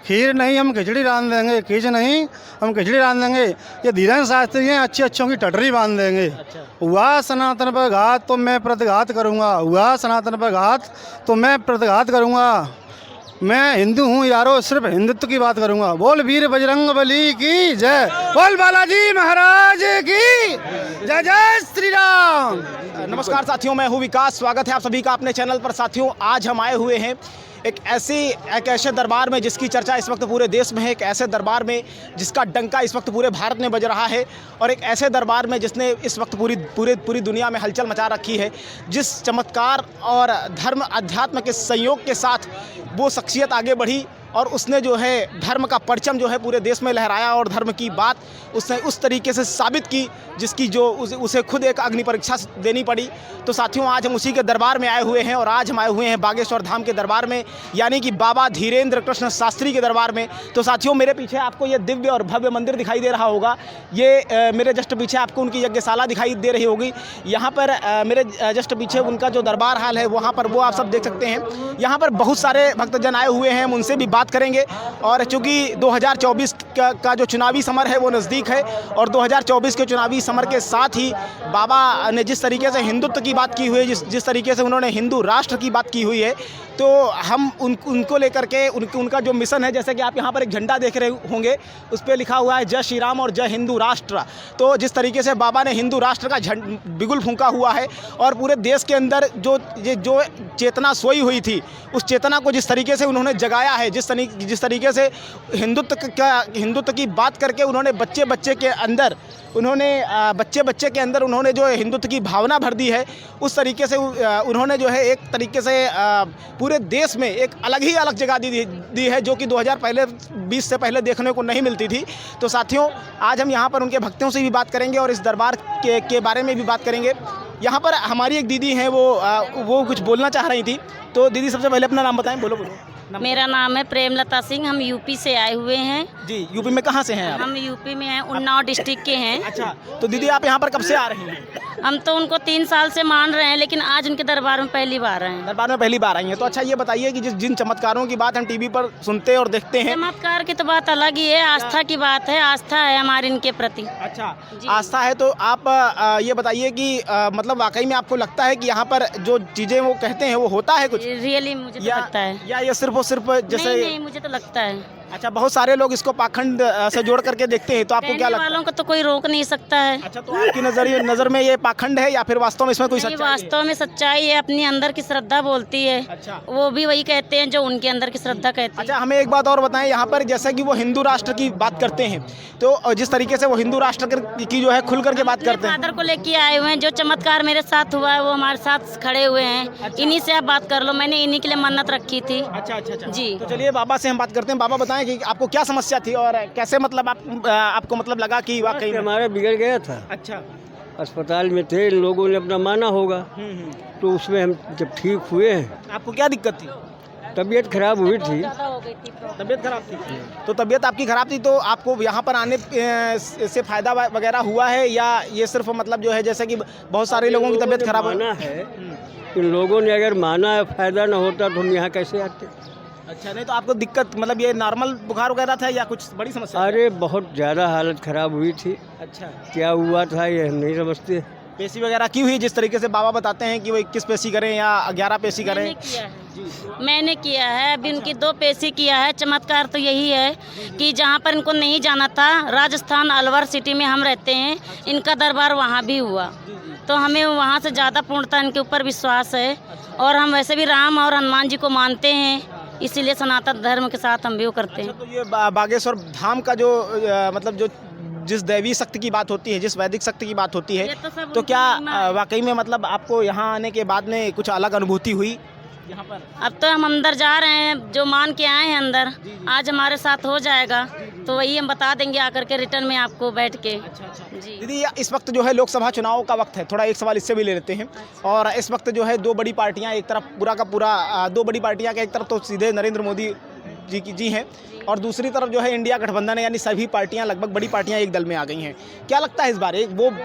खीर नहीं हम खिचड़ी रांध देंगे, खींच नहीं हम खिचड़ी रांध देंगे। ये धीरेन्द्र शास्त्री हैं, अच्छे अच्छों की टटरी बांध देंगे। हुआ सनातन पर घात तो मैं प्रतिघात करूँगा, हुआ सनातन पर घात तो मैं प्रतिघात करूँगा। मैं हिंदू हूँ यारो, सिर्फ हिंदुत्व की बात करूँगा। बोल वीर बजरंग बली की जय, बोल बालाजी महाराज की जय, जय श्री राम। नमस्कार साथियों, मैं हूँ विकास। स्वागत है आप सभी का अपने चैनल पर। साथियों, आज हम आए हुए हैं एक ऐसे दरबार में जिसकी चर्चा इस वक्त पूरे देश में है, एक ऐसे दरबार में जिसका डंका इस वक्त पूरे भारत में बज रहा है, और एक ऐसे दरबार में जिसने इस वक्त पूरी दुनिया में हलचल मचा रखी है। जिस चमत्कार और धर्म अध्यात्म के संयोग के साथ वो शख्सियत आगे बढ़ी और उसने जो है धर्म का परचम जो है पूरे देश में लहराया, और धर्म की बात उसने उस तरीके से साबित की जिसकी जो उसे खुद एक अग्नि परीक्षा देनी पड़ी। तो साथियों, आज हम उसी के दरबार में आए हुए हैं, और आज हम आए हुए हैं बागेश्वर धाम के दरबार में, यानी कि बाबा धीरेन्द्र कृष्ण शास्त्री के दरबार में। तो साथियों, मेरे पीछे आपको ये दिव्य और भव्य मंदिर दिखाई दे रहा होगा। ये मेरे जस्ट पीछे आपको उनकी यज्ञशाला दिखाई दे रही होगी। यहाँ पर मेरे जस्ट पीछे उनका जो दरबार हाल है वहाँ पर वो आप सब देख सकते हैं। यहाँ पर बहुत सारे भक्तजन आए हुए हैं, हम उनसे भी बात करेंगे। और चूँकि 2024 का जो चुनावी समर है वो नज़दीक है, और 2024 के चुनावी समर के साथ ही बाबा ने जिस तरीके से हिंदुत्व की बात की हुई है, जिस तरीके से उन्होंने हिंदू राष्ट्र की बात की हुई है, तो हम उनको लेकर के उनका जो मिशन है, जैसे कि आप यहाँ पर एक झंडा देख रहे होंगे, उस पर लिखा हुआ है जय श्री राम और जय हिंदू राष्ट्र। तो जिस तरीके से बाबा ने हिंदू राष्ट्र का बिगुल फूंका हुआ है, और पूरे देश के अंदर जो चेतना सोई हुई थी, उस चेतना को जिस तरीके से उन्होंने जगाया है, जिस तरीके से हिंदुत्व की बात करके उन्होंने बच्चे बच्चे के अंदर उन्होंने जो हिंदुत्व की भावना भर दी है, उस तरीके से उन्होंने जो है एक तरीके से पूरे देश में एक अलग जगह दी है, जो कि 2020 से पहले देखने को नहीं मिलती थी। तो साथियों, आज हम यहाँ पर उनके भक्तों से भी बात करेंगे और इस दरबार के बारे में भी बात करेंगे। यहाँ पर हमारी एक दीदी हैं, वो कुछ बोलना चाह रही थी। तो दीदी, सबसे पहले अपना नाम बताएं। बोलो। मेरा नाम है प्रेमलता सिंह, हम यूपी से आए हुए हैं। जी, यूपी में कहाँ से हैं आप? हम यूपी में हैं, उन्नाव डिस्ट्रिक्ट के हैं। अच्छा, तो दीदी आप यहाँ पर कब से आ रही हैं? हम तो उनको 3 साल से मान रहे हैं, लेकिन आज उनके दरबार में पहली बार आए हैं। दरबार में पहली बार आई हैं। तो अच्छा, ये बताइए कि जिन चमत्कारों की बात हम टीवी पर सुनते और देखते हैं, चमत्कार की तो बात अलग ही है, आस्था की बात है, आस्था है हमारी इनके प्रति। अच्छा, आस्था है। तो आप ये बताइए कि मतलब वाकई में आपको लगता है कि यहाँ पर जो चीज़ें वो कहते हैं वो होता है कुछ? रियली मुझे तो लगता है, या ये सिर्फ और सिर्फ जैसे नहीं, मुझे तो लगता है। अच्छा, बहुत सारे लोग इसको पाखंड से जोड़ करके देखते हैं, तो आपको क्या लगता है? वालों को तो कोई रोक नहीं सकता है। अच्छा, तो आपकी नज़र में ये पाखंड है या फिर वास्तव में इसमें कोई सच्चाई है? वास्तव में सच्चाई है, अपनी अंदर की श्रद्धा बोलती है। अच्छा, वो भी वही कहते हैं जो उनके अंदर की श्रद्धा कहते हैं। अच्छा, हमें एक बात और बताएं, यहाँ पर जैसे कि वो हिंदू राष्ट्र की बात करते हैं, तो जिस तरीके से वो हिंदू राष्ट्र की जो है खुल करके बात करते हैं। फादर को लेके आए हुए हैं, जो चमत्कार मेरे साथ हुआ है वो हमारे साथ खड़े हुए हैं। अच्छा। इन्हीं से आप बात कर लो, मैंने इन्हीं के लिए मन्नत रखी थी। अच्छा जी। तो चलिए बाबा से हम बात करते हैं। बाबा, बताएं कि आपको क्या समस्या थी और कैसे मतलब आपको मतलब लगा कि वाकई हमारा बिगड़ गया था। अच्छा, अस्पताल में थे, इन लोगों ने अपना माना होगा, तो उसमें हम जब ठीक हुए हैं। आपको क्या दिक्कत थी? तबीयत खराब हुई थी। तबीयत खराब थी। तो तबीयत आपकी खराब थी, तो आपको यहाँ पर आने से फायदा वगैरह हुआ है, या ये सिर्फ मतलब जो है जैसे कि बहुत सारे लोगों की तबीयत खराब माना है, इन लोगों ने अगर माना है, फायदा ना होता तो हम यहाँ कैसे आते? अच्छा, नहीं तो आपको दिक्कत मतलब ये नॉर्मल बुखार वगैरह था या कुछ बड़ी समस्या? अरे बहुत ज़्यादा हालत खराब हुई थी। अच्छा, क्या हुआ था ये हम नहीं समझते। पेशी वगैरह की हुई, जिस तरीके से बाबा बताते हैं कि वो 21 पेशी करें या 11 पेशी करें? मैंने किया है, अभी उनकी 2 पेशी किया है। चमत्कार तो यही है कि जहाँ पर इनको नहीं जाना था, राजस्थान अलवर सिटी में हम रहते हैं, इनका दरबार वहाँ भी हुआ, तो हमें वहाँ से ज़्यादा पूर्णता इनके ऊपर विश्वास है। और हम वैसे भी राम और हनुमान जी को मानते हैं, इसीलिए सनातन धर्म के साथ हम भी वो करते हैं। तो ये बागेश्वर धाम का जो मतलब जो जिस दैवी शक्ति की बात होती है, जिस वैदिक शक्ति की बात होती है, तो क्या वाकई में मतलब आपको यहाँ आने के बाद में कुछ अलग अनुभूति हुई यहाँ पर? अब तो हम अंदर जा रहे हैं, जो मान के आए हैं अंदर, आज हमारे साथ हो जाएगा, तो वही हम बता देंगे आकर के रिटर्न में आपको बैठ के। अच्छा। जी दीदी, इस वक्त जो है लोकसभा चुनाव का वक्त है, थोड़ा एक सवाल इससे भी ले लेते हैं। और इस वक्त जो है 2 बड़ी पार्टियां, एक तरफ पूरा का पूरा 2 बड़ी पार्टियां, एक तरफ तो सीधे नरेंद्र मोदी जी हैं, और दूसरी तरफ जो है इंडिया गठबंधन है, यानी सभी पार्टियां, लगभग बड़ी पार्टियां एक दल में आ गई हैं। क्या लगता है इस बार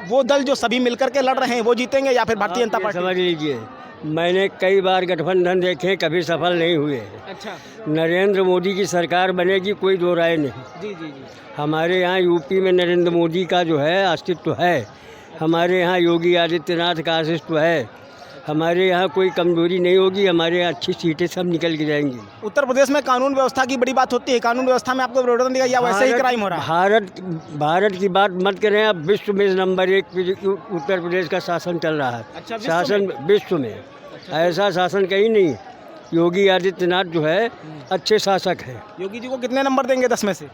वो दल जो सभी मिलकर के लड़ रहे हैं वो जीतेंगे या फिर भारतीय जनता पार्टी? समझ लीजिए, मैंने कई बार गठबंधन देखे, कभी सफल नहीं हुए हैं। अच्छा। नरेंद्र मोदी की सरकार बनेगी, कोई दो राय नहीं। जी जी जी। हमारे यहाँ यूपी में नरेंद्र मोदी का जो है अस्तित्व है, हमारे यहाँ योगी आदित्यनाथ का अस्तित्व है, हमारे यहाँ कोई कमजोरी नहीं होगी, हमारे यहाँ अच्छी सीटें सब निकल के जाएंगी। उत्तर प्रदेश में कानून व्यवस्था की बड़ी बात होती है, कानून व्यवस्था में आपको परिवर्तन दिखा या वैसे ही क्राइम हो रहा है? भारत की बात मत करें, अब विश्व में नंबर 1 पे उत्तर प्रदेश का शासन चल रहा है। अच्छा, विश्व शासन विश्व में ऐसा शासन कहीं नहीं। योगी आदित्यनाथ जो है अच्छे शासक हैं। योगी जी को कितने नंबर देंगे 10 में से?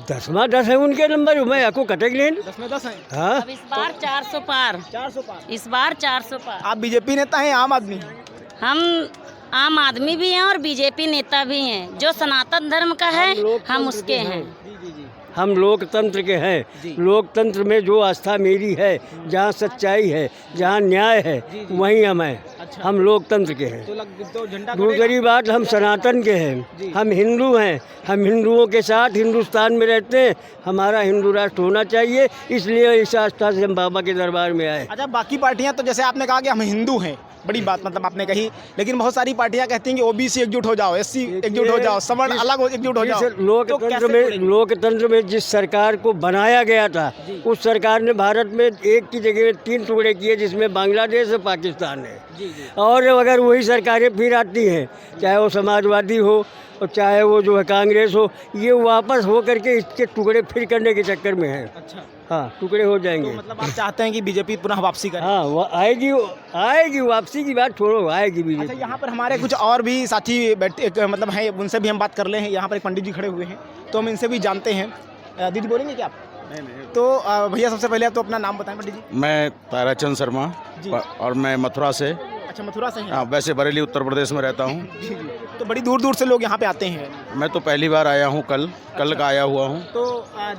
10 है उनके नंबर, मैं आपको कटेगी नहीं। 10 में 10 है। हाँ, अब इस बार 400 पार, 400 पार। इस बार 400 पार। आप बीजेपी नेता हैं, आम आदमी? हम आम आदमी भी हैं और बीजेपी नेता भी हैं। जो सनातन धर्म का है हम उसके हैं। हम लोकतंत्र के हैं। लोकतंत्र में जो आस्था मेरी है, जहाँ सच्चाई है, जहाँ न्याय है, वहीं हम हैं। अच्छा। हम लोकतंत्र के हैं। तो झंडा दूसरी बात, हम सनातन के हैं, हम हिंदू हैं, हम हिंदुओं के साथ हिंदुस्तान में रहते हैं। हमारा हिंदू राष्ट्र होना चाहिए, इसलिए इस आस्था से हम बाबा के दरबार में आए। अच्छा, बाकी पार्टियां तो जैसे आपने कहा कि हम हिंदू हैं, बड़ी बात मतलब आपने कही, लेकिन बहुत सारी पार्टियां कहती हैं कि ओबीसी एकजुट हो जाओ, एससी एकजुट हो जाओ, सवर्ण अलग एकजुट हो जाओ। लोकतंत्र में जिस सरकार को बनाया गया था, उस सरकार ने भारत में एक की जगह 3 टुकड़े किए, जिसमें बांग्लादेश और पाकिस्तान है। और अगर वही सरकारें फिर आती हैं, चाहे वो समाजवादी हो और चाहे वो जो है कांग्रेस हो, ये वापस हो करके इसके टुकड़े फिर करने के चक्कर में है। अच्छा। हाँ, टुकड़े हो जाएंगे। तो मतलब आप चाहते हैं कि बीजेपी पुनः वापसी करे? हाँ, वो आएगी वापसी की बात छोड़ो, आएगी बीजेपी। अच्छा, यहाँ पर हमारे कुछ और भी साथी बैठे मतलब हैं, उनसे भी हम बात कर ले हैं। यहाँ पर एक पंडित जी खड़े हुए हैं, तो हम इनसे भी जानते हैं। दीदी बोलेंगे क्या आप? नहीं। तो भैया, सबसे पहले आप तो अपना नाम बताएं पंडित जी। मैं ताराचंद शर्मा और मैं मथुरा से। अच्छा, मथुरा से हैं? हाँ, वैसे बरेली उत्तर प्रदेश में रहता हूँ। तो बड़ी दूर दूर से लोग यहाँ पे आते हैं। मैं तो पहली बार आया हूँ, कल का आया हुआ हूँ। तो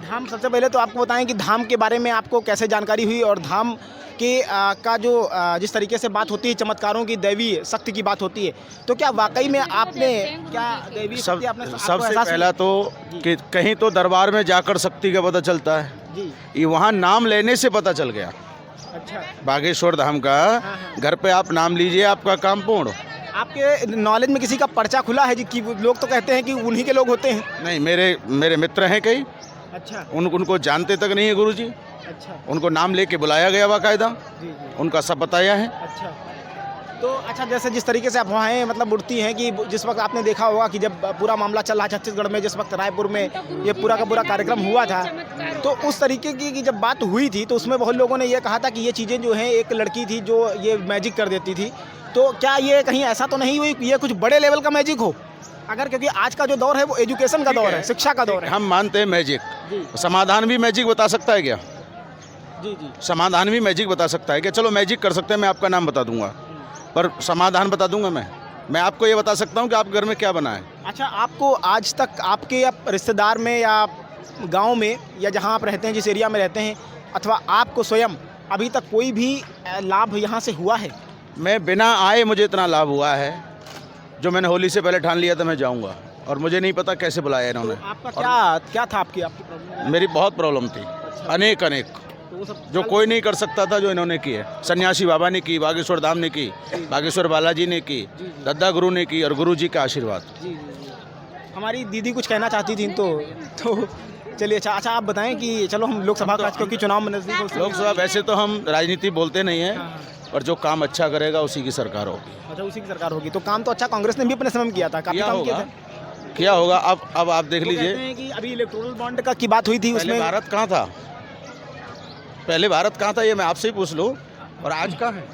धाम, सबसे पहले तो आपको बताएं कि धाम के बारे में आपको कैसे जानकारी हुई, और धाम के का जो जिस तरीके से बात होती है, चमत्कारों की, दैवी शक्ति की बात होती है, तो क्या वाकई में आपने क्या दैवी शक्ति आपने सबसे पहला तो कि कहीं तो दरबार में जाकर शक्ति का पता चलता है, ये वहाँ नाम लेने से पता चल गया। अच्छा। बागेश्वर धाम का घर पे आप नाम लीजिए, आपका काम पूर्ण। आपके नॉलेज में किसी का पर्चा खुला है जी? कि लोग तो कहते हैं कि उन्हीं के लोग होते हैं। नहीं, मेरे मित्र हैं कई। अच्छा। उनको जानते तक नहीं है गुरुजी। अच्छा। उनको नाम लेके बुलाया गया बाकायदा, उनका सब बताया है। अच्छा। तो अच्छा, जैसे जिस तरीके से अफवाहें मतलब उड़ती हैं कि जिस वक्त आपने देखा होगा कि जब पूरा मामला चल रहा छत्तीसगढ़ में, जिस वक्त रायपुर में ये पूरा का पूरा कार्यक्रम हुआ था, तो उस तरीके की जब बात हुई थी, तो उसमें बहुत लोगों ने ये कहा था कि ये चीज़ें जो हैं, एक लड़की थी जो ये मैजिक कर देती थी। तो क्या ये कहीं ऐसा तो नहीं हुई, ये कुछ बड़े लेवल का मैजिक हो? अगर, क्योंकि आज का जो दौर है वो एजुकेशन का दौर है, शिक्षा का दौर है। हम मानते हैं मैजिक। समाधान भी मैजिक बता सकता है क्या? जी। समाधान भी मैजिक बता सकता है क्या? चलो मैजिक कर सकते हैं, मैं आपका नाम बता दूंगा, पर समाधान बता दूंगा मैं आपको ये बता सकता हूँ कि आपके घर में क्या बना है। अच्छा, आपको आज तक आपके रिश्तेदार में या गांव में या जहां आप रहते हैं, जिस एरिया में रहते हैं, अथवा आपको स्वयं अभी तक कोई भी लाभ यहां से हुआ है? मैं बिना आए मुझे इतना लाभ हुआ है, जो मैंने होली से पहले ठान लिया था मैं जाऊँगा, और मुझे नहीं पता कैसे बुलाया इन्होंने। तो आपका क्या था? आपकी प्रॉब्लम? मेरी बहुत प्रॉब्लम थी। अच्छा। अनेक जो कोई नहीं कर सकता था, जो इन्होंने की है। सन्यासी बाबा ने की, बागेश्वर धाम ने की, बागेश्वर बालाजी ने की, दद्दा गुरु ने की, और गुरु जी का आशीर्वाद। हमारी दीदी कुछ कहना चाहती थी, तो चलिए। अच्छा, आप बताएं कि चलो हम लोकसभा का, क्योंकि चुनाव में नजदीक, लोकसभा वैसे तो हम राजनीति बोलते नहीं हैं, पर जो काम अच्छा करेगा उसी की सरकार होगी। अच्छा, उसी की सरकार होगी। तो काम तो अच्छा कांग्रेस ने भी अपने समय में किया था, काफी काम किया होगा। अब आप देख लीजिए कि अभी इलेक्टोरल बॉन्ड की बात हुई थी, उसमें भारत कहाँ था? पहले भारत कहाँ था, ये मैं आपसे ही पूछ लूँ, और आज कहाँ है?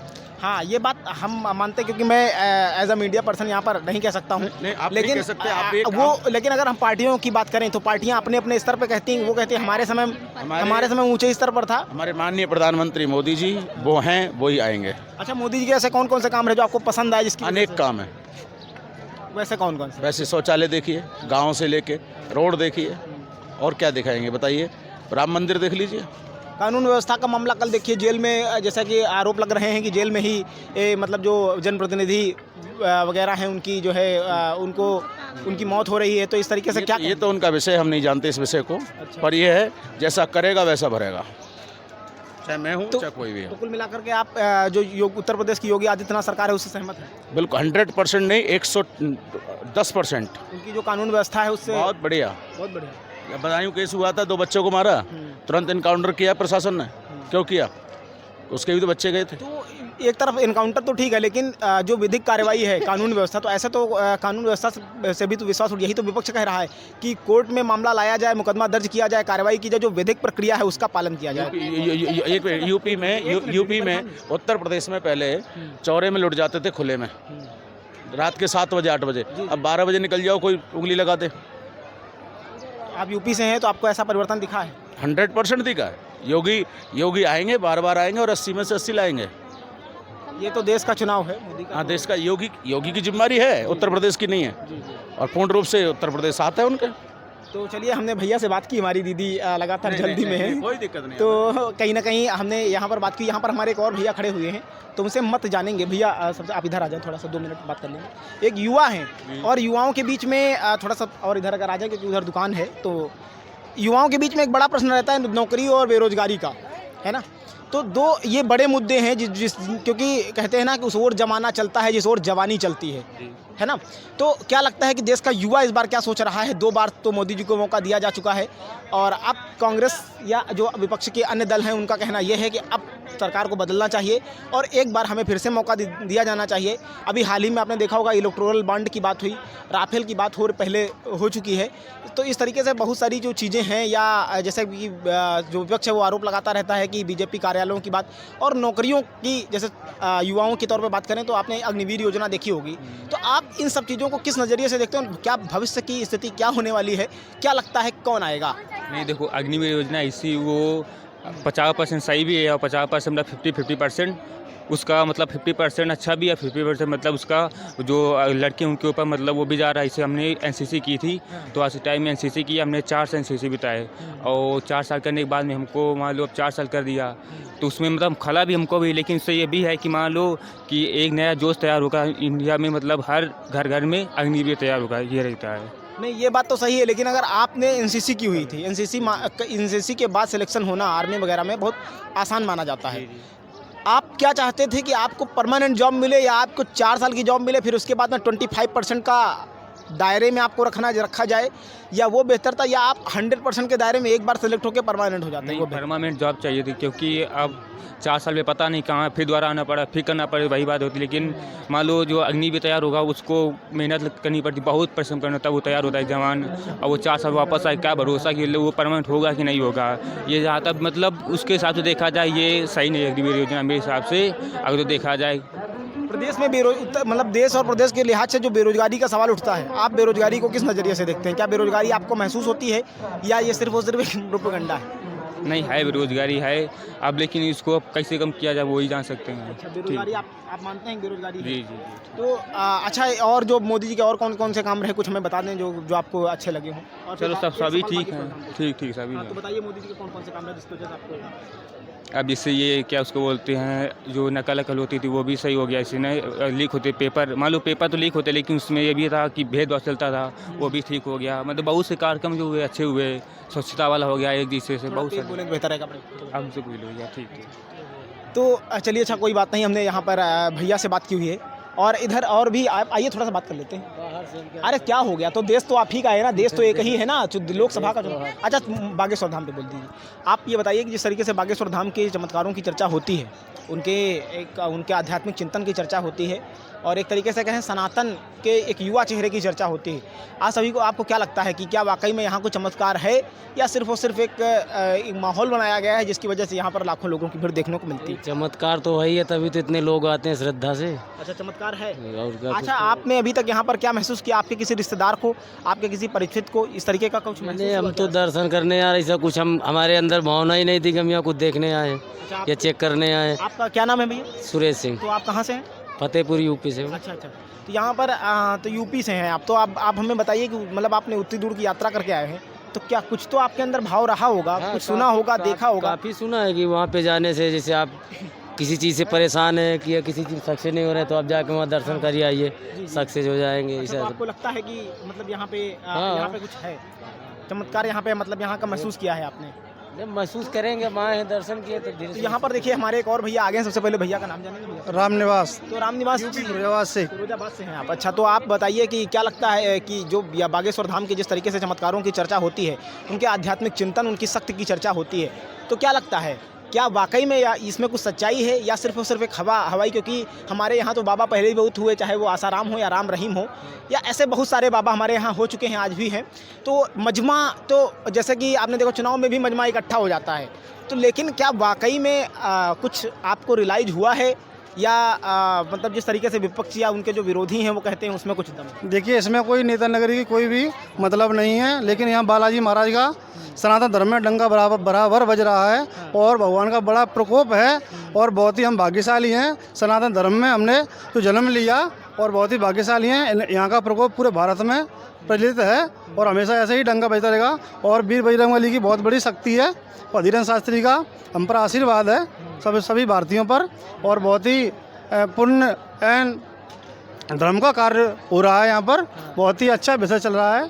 हाँ, ये बात हम मानते हैं, क्योंकि मैं एज अ मीडिया पर्सन यहाँ पर नहीं कह सकता हूँ, लेकिन लेकिन अगर हम पार्टियों की बात करें, तो पार्टियाँ अपने अपने स्तर पर कहती हैं। वो कहती हैं हमारे समय ऊंचे स्तर पर था। हमारे माननीय प्रधानमंत्री मोदी जी वो हैं, वो ही आएंगे। अच्छा, मोदी जी के ऐसे कौन कौन से काम है जो आपको पसंद आए? जिसकी अनेक काम है। वैसे कौन कौन से? वैसे शौचालय देखिए, गाँव से लेके रोड देखिए, और क्या दिखाएंगे बताइए? राम मंदिर देख लीजिए। कानून व्यवस्था का मामला कल देखिए, जेल में जैसा कि आरोप लग रहे हैं कि जेल में ही मतलब जो जनप्रतिनिधि वगैरह हैं, उनकी जो है उनकी मौत हो रही है। तो इस तरीके से क्या? ये तो उनका विषय, हम नहीं जानते इस विषय को। अच्छा। पर यह है, जैसा करेगा वैसा भरेगा। चाहे मैं हूँ तो- चाहे कोई भी तो हो। कुल मिलाकर के आप जो उत्तर प्रदेश की योगी आदित्यनाथ सरकार है उससे सहमत है? बिल्कुल 100% नहीं, 110%। उनकी जो कानून व्यवस्था है उससे बहुत बढ़िया। बहुत बढ़िया। बदायूं केस हुआ था, 2 बच्चों को मारा, तुरंत इनकाउंटर किया प्रशासन ने। क्यों किया? उसके भी तो बच्चे गए थे। तो एक तरफ इनकाउंटर तो ठीक है, लेकिन जो विधिक कार्रवाई है कानून व्यवस्था, तो ऐसे तो कानून व्यवस्था से भी तो विश्वास उठ, यही तो विपक्ष कह रहा है कि कोर्ट में मामला लाया जाए, मुकदमा दर्ज किया जाए, कार्रवाई की जाए, जो विधिक प्रक्रिया है उसका पालन किया जाए। यूपी में उत्तर प्रदेश में पहले चौरे में लुट जाते थे खुले में, रात के 7 बजे 8 बजे। अब 12 बजे निकल जाओ, कोई उंगली लगा दे। आप यूपी से हैं तो आपको ऐसा परिवर्तन दिखा है? 100% दिखा है। योगी आएंगे, बार आएंगे और 80 में से 80 लाएंगे। ये तो देश का चुनाव है, मोदी का। हाँ, देश का योगी की जिम्मेदारी है, उत्तर प्रदेश की नहीं है। और पूर्ण रूप से उत्तर प्रदेश साथ है उनके। तो चलिए, हमने भैया से बात की, हमारी दीदी लगातार जल्दी में है, कोई दिक्कत नहीं। तो कहीं ना कहीं हमने यहाँ पर बात की। यहाँ पर हमारे एक और भैया खड़े हुए हैं, तो उनसे मत जानेंगे। भैया सबसे आप इधर आ जाए, थोड़ा सा 2 मिनट बात कर लेंगे। एक युवा हैं और युवाओं के बीच में थोड़ा सा और इधर अगर आ जाए, क्योंकि उधर दुकान है, तो युवाओं के बीच में एक बड़ा प्रश्न रहता है नौकरी और बेरोजगारी का, है ना। तो 2 ये बड़े मुद्दे हैं क्योंकि कहते हैं ना कि उस ओर जमाना चलता है जिस ओर जवानी चलती है ना। तो क्या लगता है कि देश का युवा इस बार क्या सोच रहा है? 2 बार तो मोदी जी को मौका दिया जा चुका है, और अब कांग्रेस या जो विपक्ष के अन्य दल हैं उनका कहना यह है कि अब सरकार को बदलना चाहिए और एक बार हमें फिर से मौका दिया जाना चाहिए। अभी हाल ही में आपने देखा होगा इलेक्टोरल बॉन्ड की बात हुई, राफेल की बात पहले हो चुकी है। तो इस तरीके से बहुत सारी जो चीज़ें हैं, या जैसे कि जो विपक्ष है वो आरोप लगाता रहता है कि बीजेपी कार्यालयों की बात और नौकरियों की, जैसे युवाओं के तौर पर बात करें तो आपने अग्निवीर योजना देखी होगी। तो आप इन सब चीज़ों को किस नज़रिए से देखते हो? क्या भविष्य की स्थिति क्या होने वाली है? क्या लगता है कौन आएगा? नहीं, देखो, अग्निवीर योजना इसी वो 50% सही भी है और 50% मतलब 50-50%। उसका मतलब 50% अच्छा भी है, 50% मतलब उसका जो लड़के उनके ऊपर मतलब वो भी जा रहा है। इसे हमने एनसीसी की थी, तो आज के टाइम में एनसीसी की हमने 4 साल एनसीसी बिताए, और 4 साल करने के बाद में हमको मान लो अब 4 साल कर दिया, तो उसमें मतलब खला भी हमको भी, लेकिन इससे ये भी है कि मान लो कि एक नया जोश तैयार होगा इंडिया में, मतलब हर घर में अग्निवीर तैयार होगा, ये रहता है। नहीं, ये बात तो सही है, लेकिन अगर आपने एनसीसी की हुई थी, एनसीसी के बाद सिलेक्शन होना आर्मी वगैरह में बहुत आसान माना जाता है। आप क्या चाहते थे कि आपको परमानेंट जॉब मिले, या आपको 4 साल की जॉब मिले फिर उसके बाद में 25% का दायरे में आपको रखा जाए, या वो बेहतर था, या आप 100% के दायरे में एक बार सेलेक्ट होकर परमानेंट हो जाते हैं? नहीं, परमानेंट जॉब चाहिए थी, क्योंकि अब 4 साल में पता नहीं कहाँ फिर दोबारा आना पड़ा, फिर करना पड़े, वही बात होती। लेकिन मान लो जो अग्नि भी तैयार होगा उसको मेहनत करनी पड़ती, बहुत परिश्रम करना होता है, वो तैयार होता है जवान, और वो 4 साल वापस आए, क्या भरोसा कि वो परमानेंट होगा कि नहीं होगा। ये जहाँ तक मतलब उसके हिसाब से देखा जाए ये सही नहीं है अग्निवीर योजना मेरे हिसाब से, अगर तो देखा जाए। प्रदेश में मतलब देश और प्रदेश के लिहाज से जो बेरोजगारी का सवाल उठता है, आप बेरोजगारी को किस नज़रिए से देखते हैं? क्या बेरोजगारी आपको महसूस होती है, या ये सिर्फ और सिर्फ एक प्रोपेगेंडा है? नहीं है, बेरोजगारी है अब, लेकिन इसको अब कैसे कम किया जाए वो ही जान सकते हैं। अच्छा, बेरोजगारी आप मानते हैं बेरोजगारी है? जी जी जी। तो अच्छा, और जो मोदी जी के और कौन कौन से काम रहे कुछ हमें बता दें जो आपको अच्छे लगे हों। और चलो, फिर सभी सवाल ठीक बाकी हैं, प्रधान। ठीक सभी हाँ, तो हैं। बताइए मोदी जी के कौन कौन से काम रहे जिसकी वजह से आपको? अब जैसे ये क्या उसको बोलते हैं, जो नकल होती थी वो भी सही हो गया, इससे नहीं लीक होते पेपर, मान लो पेपर तो लीक होते, लेकिन उसमें ये भी था कि भेदभाव चलता था, वो भी ठीक हो गया। मतलब बहुत से कार्यक्रम जो हुए अच्छे हुए, स्वच्छता वाला हो गया, एक दूसरे से बहुत सारे। बोलेंगे बेहतर रहेगा। हमसे कोई हो गया, ठीक ठीक। तो चलिए, अच्छा, कोई बात नहीं, हमने यहाँ पर भैया से बात की हुई है, और इधर और भी आइए थोड़ा सा बात कर लेते हैं। अरे क्या हो गया? तो देश तो आप ही का है ना, देश तो एक ही है ना, लोकसभा का चुनाव। अच्छा, बागेश्वर धाम पे बोल दीजिए। आप ये बताइए कि जिस तरीके से बागेश्वर धाम के चमत्कारों की चर्चा होती है, उनके आध्यात्मिक चिंतन की चर्चा होती है, और एक तरीके से कहें सनातन के एक युवा चेहरे की चर्चा होती है, आज सभी को आपको क्या लगता है कि क्या वाकई में यहाँ कोई चमत्कार है, या सिर्फ और सिर्फ एक माहौल बनाया गया है जिसकी वजह से यहाँ पर लाखों लोगों की भीड़ देखने को मिलती है? चमत्कार तो वही है, तभी तो इतने लोग आते हैं श्रद्धा से। अच्छा, चमत्कार है। और क्या अच्छा, आपने अभी तक यहाँ पर क्या महसूस किया? आपके किसी रिश्तेदार को, आपके किसी परिचित को इस तरीके का कुछ महसूस मैंने हुआ हम तो क्या? दर्शन करने आए, ऐसा कुछ हमारे अंदर भावना ही नहीं थी कि हम यहाँ कुछ देखने आए अच्छा, या चेक करने आए। आपका क्या नाम है भैया? सुरेश सिंह, तो आप कहाँ से हैं? फतेहपुर यूपी से। अच्छा अच्छा, तो यहाँ पर तो यूपी से हैं आप, तो आप हमें बताइए कि मतलब आपने उतनी दूर की यात्रा करके आए हैं, तो क्या कुछ तो आपके अंदर भाव रहा होगा, कुछ सुना होगा, देखा होगा? काफ़ी सुना है कि वहाँ पे जाने से जैसे आप किसी चीज़ से परेशान है कि या किसी चीज़ सक्सेस नहीं हो रहा है, तो आप जाके वहाँ दर्शन करिए, आइए, सक्सेस हो जाएंगे। अच्छा, तो आपको लगता है कि मतलब यहाँ पे कुछ है चमत्कार, यहाँ पे मतलब यहाँ का महसूस किया है आपने? जब महसूस करेंगे, माँ है, दर्शन किए तो धीरे तो से। यहाँ पर देखिए हमारे एक और भैया आगे हैं, सबसे पहले भैया का नाम जानेंगे भैया? राम निवास तो राम निवास जी, फिरोजाबाद से। फिरोजाबाद से हैं आप। अच्छा, तो आप बताइए कि क्या लगता है कि जो या बागेश्वर धाम के जिस तरीके से चमत्कारों की चर्चा होती है, उनके आध्यात्मिक चिंतन, उनकी शक्ति की चर्चा होती है, तो क्या लगता है क्या वाकई में या इसमें कुछ सच्चाई है या सिर्फ और सिर्फ एक हवाई? क्योंकि हमारे यहाँ तो बाबा पहले भी बहुत हुए, चाहे वो आसाराम हो या राम रहीम हो या ऐसे बहुत सारे बाबा हमारे यहाँ हो चुके हैं, आज भी हैं। तो मजमा, तो जैसे कि आपने देखो चुनाव में भी मजमा इकट्ठा हो जाता है, तो लेकिन क्या वाकई में कुछ आपको रियलाइज हुआ है या मतलब जिस तरीके से विपक्ष या उनके जो विरोधी हैं वो कहते हैं उसमें कुछ दम? देखिए, इसमें कोई नेता नगरी की कोई भी मतलब नहीं है, लेकिन यहाँ बालाजी महाराज का सनातन धर्म में डंका बराबर बज रहा है और भगवान का बड़ा प्रकोप है और बहुत ही हम भाग्यशाली हैं। सनातन धर्म में हमने तो जन्म लिया और बहुत ही भाग्यशाली हैं। यहाँ का प्रकोप पूरे भारत में प्रचलित है और हमेशा ऐसे ही डंका बजता रहेगा। और वीर बजरंगबली की बहुत बड़ी शक्ति है और धीरेन्द्र शास्त्री का हम पर आशीर्वाद है सभी भारतीयों पर, और बहुत ही पुण्य एवं धर्म का कार्य हो रहा है यहाँ पर। बहुत ही अच्छा विषय चल रहा है।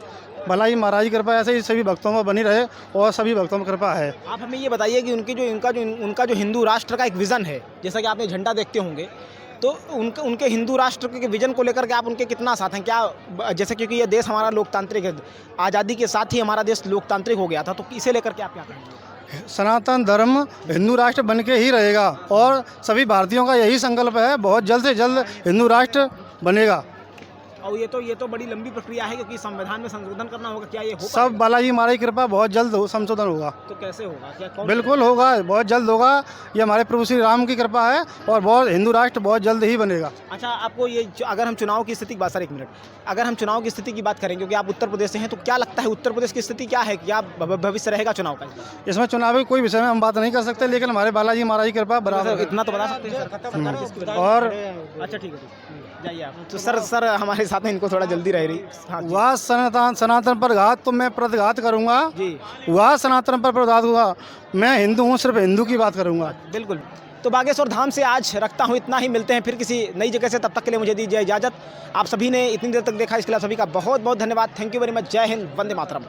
भलाई महाराज की कृपा ऐसे ही सभी भक्तों पर बनी रहे और सभी भक्तों पर कृपा है। आप हमें ये बताइए कि उनका जो हिंदू राष्ट्र का एक विज़न है, जैसा कि आपने झंडा देखते होंगे, तो उनके हिंदू राष्ट्र के विजन को लेकर के आप उनके कितना साथ हैं? क्या जैसे क्योंकि ये देश हमारा लोकतांत्रिक है, आज़ादी के साथ ही हमारा देश लोकतांत्रिक हो गया था, तो इसे लेकर के आप क्या कहेंगे? सनातन धर्म हिंदू राष्ट्र बन के ही रहेगा और सभी भारतीयों का यही संकल्प है, बहुत जल्द से जल्द हिंदू राष्ट्र बनेगा। और ये तो बड़ी लंबी प्रक्रिया है क्योंकि संविधान में संशोधन करना होगा, क्या ये हो सब बालाजी महाराज की कृपा बहुत जल्द संशोधन होगा। तो कैसे होगा? क्या कौन बिल्कुल होगा, बहुत जल्द होगा। ये हमारे प्रभु श्री राम की कृपा है और बहुत हिंदू राष्ट्र बहुत जल्द ही बनेगा। अच्छा, आपको ये अगर हम चुनाव की स्थिति की बात, सर एक मिनट, अगर हम चुनाव की स्थिति की बात करें, क्योंकि आप उत्तर प्रदेश से हैं, तो क्या लगता है उत्तर प्रदेश की स्थिति क्या है? क्या भविष्य रहेगा चुनाव का? इसमें चुनावी कोई विषय में हम बात नहीं कर सकते, लेकिन हमारे बालाजी महाराज की कृपा बराबर है। इतना तो बता सकते हैं सर। और अच्छा ठीक है, जाइए आप। तो सर हमारे साथ में इनको थोड़ा जल्दी रह रही। हाँ जी। वह सनातन पर घात तो मैं प्रतिघात करूंगा जी। वह सनातन पर प्रतिघात हुआ। मैं हिंदू हूँ, सिर्फ हिंदू की बात करूंगा। बिल्कुल। तो बागेश्वर धाम से आज रखता हूँ इतना ही। मिलते हैं फिर किसी नई जगह से, तब तक के लिए मुझे दीजिए इजाज़त। आप सभी ने इतनी देर तक देखा, इसके लिए सभी का बहुत बहुत धन्यवाद। Thank you very much. जय हिंद, वंदे मातरम।